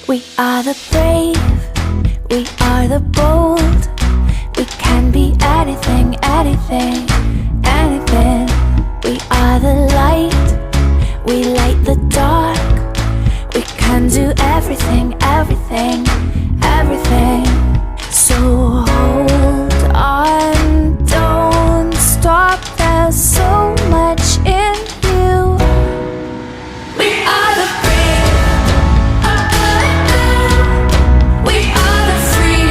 We are the brave, we are the bold. We can be anything, anything, anything. We are the light, we light the dark. We can do everything, everything, everything. So hold on, don't stop, there's so much in you. We are the brave, we are the free,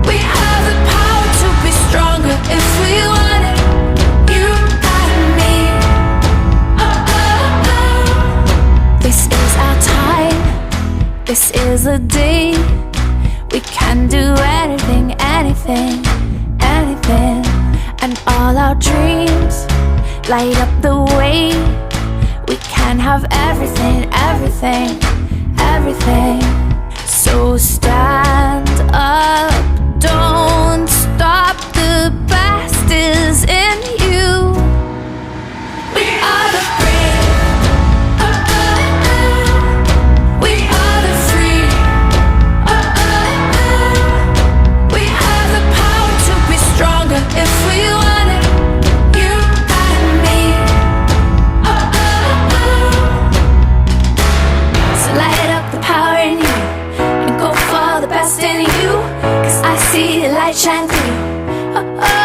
we have the power to be stronger if we want it. You and me. This is our time, this is the day. We can do anything, anything, anything. And all our dreams light up the way. We can have everything, everything, everything. So stand up, don't stop, the best is in you. We are the brave, we are the free, we have the power to be stronger if we want it. You and me. So light up the power in you and go for the best in you, 'cause I see the light shine through.